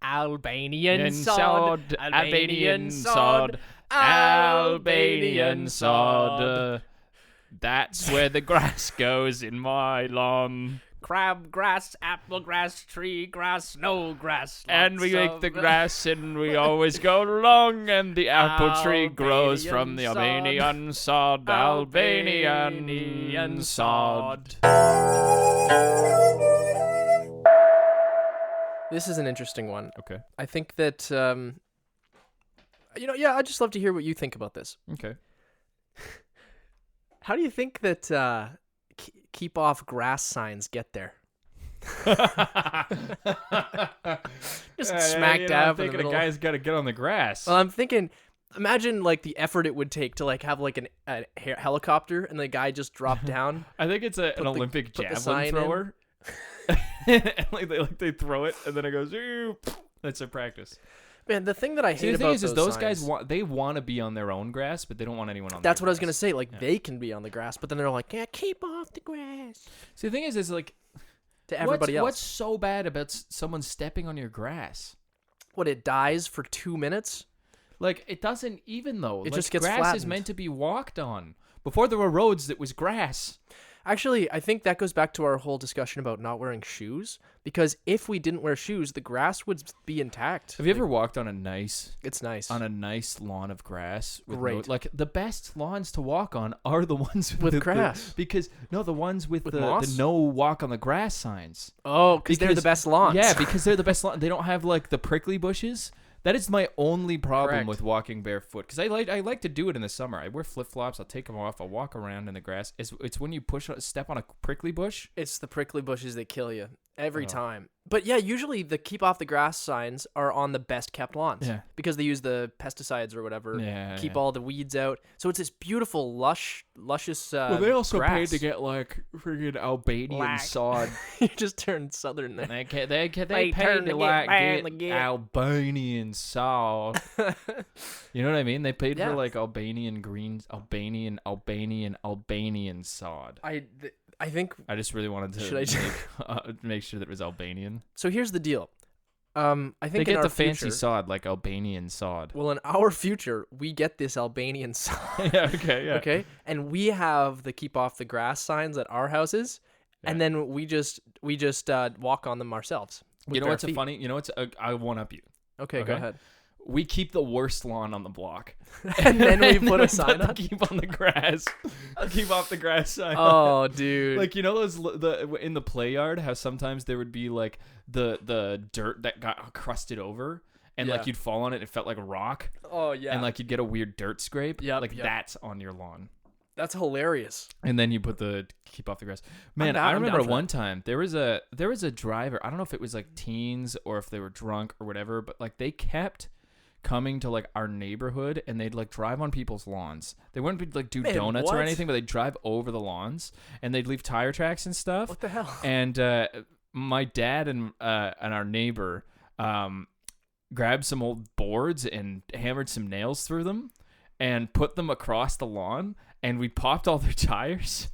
Albanian sod, Albanian sod, Albanian sod. That's where the grass goes in my lawn. Crab grass, apple grass, tree grass, snow grass. And we make the grass and we always go long, and the apple tree grows from the Albanian sod. Albanian sod. This is an interesting one. Okay. I think that, I'd just love to hear what you think about this. Okay. How do you think that keep off grass signs get there? Just smack dab in the middle. The guy's got to get on the grass. Well, I'm thinking, imagine like the effort it would take to like have like a helicopter and the guy just drop down. I think it's an Olympic javelin thrower. like they throw it and then it goes. That's their practice. Man, the thing that I hate about those guys want to be on their own grass, but they don't want anyone on. That's their what I was grass. gonna say. Like they can be on the grass, but then they're like, yeah, keep off the grass. See, the thing is like to everybody else. What's so bad about someone stepping on your grass? What, it dies for 2 minutes? Like it doesn't even though. It just gets grass flattened. is meant to be walked on. Before there were roads, it was grass. Actually, I think that goes back to our whole discussion about not wearing shoes. Because if we didn't wear shoes, the grass would be intact. Have you ever walked on a nice? It's nice. On a nice lawn of grass. Great. Like the best lawns to walk on are the ones with grass. The ones with the no walk on the grass signs. Oh, because they're the best lawns. Yeah, because they're the best lawn. They don't have like the prickly bushes. That is my only problem with walking barefoot, because I like to do it in the summer. I wear flip-flops. I'll take them off. I'll walk around in the grass. It's when you step on a prickly bush. It's the prickly bushes that kill you every time. But yeah, usually the keep off the grass signs are on the best kept lawns. Yeah. Because they use the pesticides or whatever. Yeah. Keep all the weeds out. So it's this beautiful, luscious well, they also grass. paid to get like freaking Albanian sod. You just turned southern there. They paid turned to to like get get Albanian sod. You know what I mean? They paid for like Albanian greens, Albanian sod. I think I just really wanted to make sure that it was Albanian. So here's the deal. I think they get the fancy future, sod, like Albanian sod. Well, in our future, we get this Albanian sod. Yeah, okay. Okay, and we have the keep off the grass signs at our houses, and then we just walk on them ourselves. You know what's funny? You know what's I one up you. Okay, go ahead. We keep the worst lawn on the block, and then we put a sign on. Keep on the grass. Keep off the grass sign. Oh, dude! Like, you know those in the play yard, how sometimes there would be like the dirt that got crusted over, and like you'd fall on it, and it felt like a rock. Oh yeah. And like you'd get a weird dirt scrape. Yeah. That's on your lawn. That's hilarious. And then you put the keep off the grass. Man, I remember one time there was a driver. I don't know if it was like teens or if they were drunk or whatever, but like they kept coming to like our neighborhood, and they'd like drive on people's lawns. They wouldn't like do donuts or anything, but they'd drive over the lawns, and they'd leave tire tracks and stuff. What the hell? And my dad and our neighbor grabbed some old boards and hammered some nails through them and put them across the lawn, and we popped all their tires,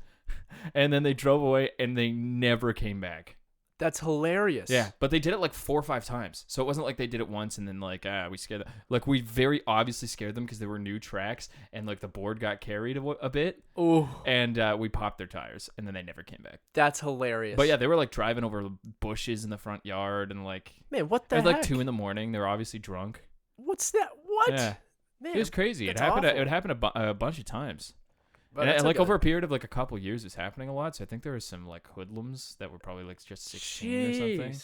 and then they drove away, and they never came back. That's hilarious. Yeah, but they did it like 4 or 5 times. So it wasn't like they did it once and then like, we scared them. Like, we very obviously scared them because they were new tracks, and like the board got carried a bit. Oh. And we popped their tires, and then they never came back. That's hilarious. But yeah, they were like driving over bushes in the front yard, and like, man, what the heck? It was like 2 a.m. They were obviously drunk. What's that? What? Yeah. Man, it was crazy. It happened a bunch of times. But and like over a period of like a couple years, it was happening a lot. So I think there were some like hoodlums that were probably like just 16 or something.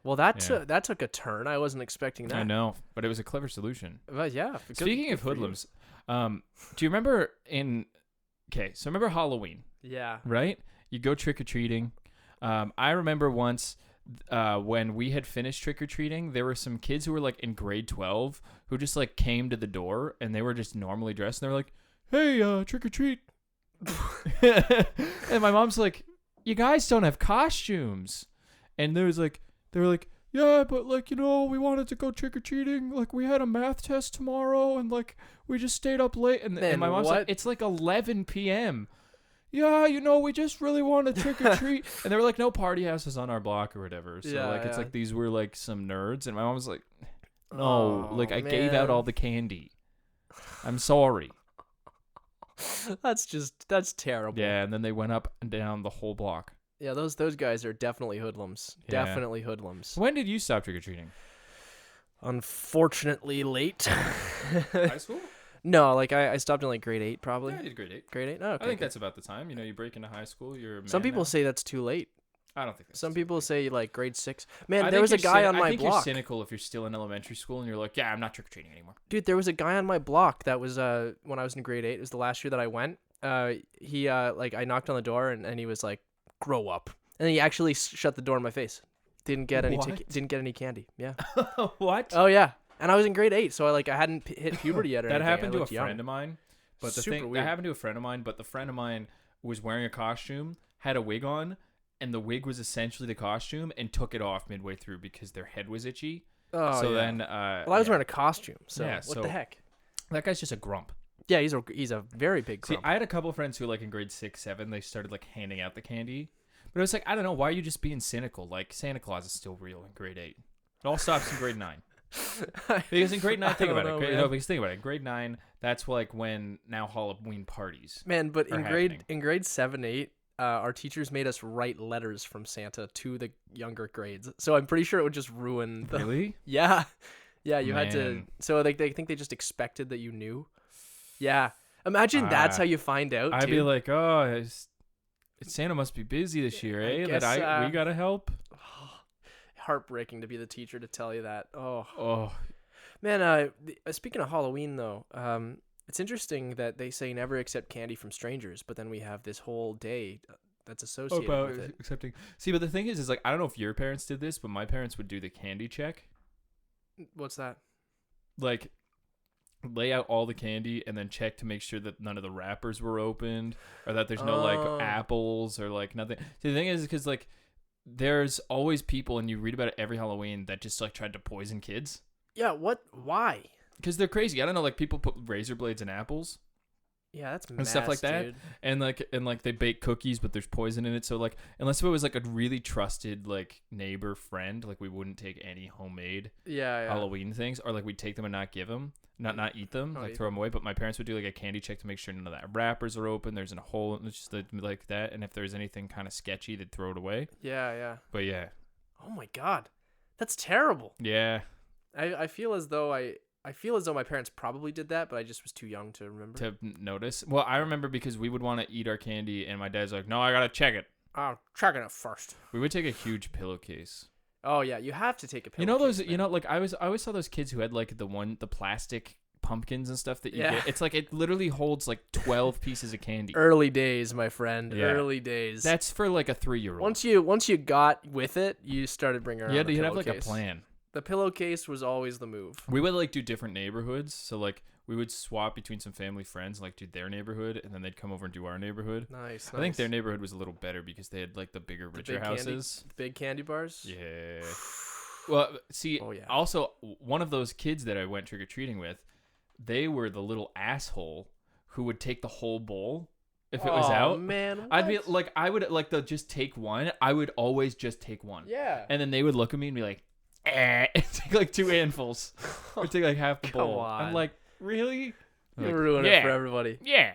Well, that took a turn. I wasn't expecting that. I know, but it was a clever solution. But yeah. Speaking of hoodlums, do you remember remember Halloween? Yeah. Right? You go trick or treating. I remember once when we had finished trick or treating, there were some kids who were like in grade 12 who just like came to the door, and they were just normally dressed, and they were like, "Hey, trick or treat." And my mom's like, "You guys don't have costumes." And they were like, "Yeah, but like, you know, we wanted to go trick or treating. Like, we had a math test tomorrow, and like we just stayed up late." And my mom's like, "It's like 11 p.m. yeah, we just really want to trick or treat. And they were like, no party houses on our block or whatever. So Yeah, it's yeah. like these were like some nerds. And my mom was like, no, like I gave out all the candy. I'm sorry. That's terrible. Yeah, and then they went up and down the whole block. Yeah, those guys are definitely hoodlums. Yeah. Definitely hoodlums. When did you stop trick-or-treating? Unfortunately late. High school? No, like I stopped in like grade 8 probably. Yeah, I did grade 8. Grade 8? Oh, okay. I think that's about the time. You break into high school, you're a man Some people now. say that's too late. I don't think that's Some too people late. say like grade 6. Man, I there think was a you're guy on I my think block. you're cynical if you're still in elementary school and you're like, yeah, I'm not trick-or-treating anymore. Dude, there was a guy on my block that was when I was in grade 8. It was the last year that I went. He like I knocked on the door and he was like, "Grow up." And he actually shut the door in my face. Didn't get any What? didn't get any candy. Yeah. What? Oh yeah. And I was in grade 8, so I hadn't hit puberty yet or That anything. happened I to a looked young. friend of mine. But the Super thing weird. that happened to a friend of mine, but the friend of mine was wearing a costume, had a wig on, and the wig was essentially the costume, and took it off midway through because their head was itchy. Oh, so yeah. then, Well, I was wearing a costume, so Yeah, what so- the heck? that guy's just a grump. Yeah, he's a very big See, grump. I had a couple of friends who, like in grade 6, 7, they started like handing out the candy, but it was like, I don't know, why are you just being cynical? Like Santa Claus is still real in grade 8. It all stops in grade 9. Because in grade 9, think about it. Because think about it. In grade 9, that's like when now Halloween parties. Man, but are in grade 7, 8, our teachers made us write letters from Santa to the younger grades. So I'm pretty sure it would just ruin the. Really? Yeah, yeah. You had to. Man. So they think they just expected that you knew. Yeah. Imagine that's how you find out. I'd too. be like, oh, Santa must be busy this year, eh? guess, We gotta help. Heartbreaking to be the teacher to tell you that. Oh, Man, speaking of Halloween though, it's interesting that they say never accept candy from strangers, but then we have this whole day that's associated about with it. accepting. See, but the thing is like, I don't know if your parents did this, but my parents would do the candy check. What's that? Like, lay out all the candy and then check to make sure that none of the wrappers were opened or that there's no like apples or like nothing. See, the thing is because like there's always people, and you read about it every Halloween, that just like tried to poison kids. Yeah, what? Why? Because they're crazy. I don't know, like people put razor blades in apples. Yeah, that's And stuff like that. dude. And like they bake cookies, but there's poison in it. So like, unless it was like a really trusted like neighbor friend, like we wouldn't take any homemade Yeah. Halloween things, or like we'd take them and not give them, not eat them, like throw them away. But my parents would do like a candy check to make sure none of that wrappers are open. There's a hole, it's just like that. And if there's anything kind of sketchy, they'd throw it away. Yeah. But yeah, Oh my god, that's terrible. yeah. I feel as though my parents probably did that, but I just was too young to remember. To notice. Well, I remember because we would want to eat our candy, and my dad's like, "No, I gotta check it." Oh, checking it first. We would take a huge pillowcase. Oh yeah, you have to take a. You know those? pillowcase, You man. know, like I always saw those kids who had like the plastic pumpkins and stuff that you Yeah. get. It's like it literally holds like 12 pieces of candy. Early days, my friend. Yeah. Early days. That's for like a 3-year-old. once you got with it, you started bringing around. You'd a have like a pillowcase. plan. The pillowcase was always the move. We would like do different neighborhoods, so like we would swap between some family friends, like do their neighborhood, and then they'd come over and do our neighborhood. Nice. I think their neighborhood was a little better because they had like the bigger, richer big candy- houses. big candy bars. Yeah. Well, see, Oh, yeah. also one of those kids that I went trick or treating with, they were the little asshole who would take the whole bowl if it was out. Man, I'd be what? like, I would like they'll just take one. I would always just take one. Yeah. And then they would look at me and be like, and take like 2 handfuls or take like half the Come bowl. on. I'm like, really? You Like, ruin yeah, it for everybody. Yeah.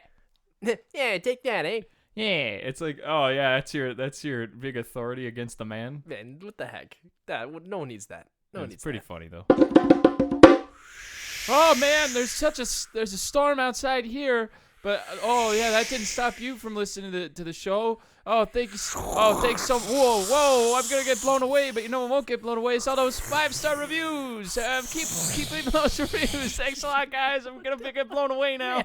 Yeah, take that, eh? Yeah. It's like, oh yeah, that's your big authority against the man. Man, what the heck? No one needs that. No one It's needs pretty that. funny though. Oh man, there's a storm outside here, but oh yeah, that didn't stop you from listening to the show. Oh, thank you. Oh, thanks so. Whoa! I'm gonna get blown away, but you know what won't get blown away? It's all those 5-star reviews. Keep leaving those reviews. Thanks a lot, guys. I'm gonna get blown away now.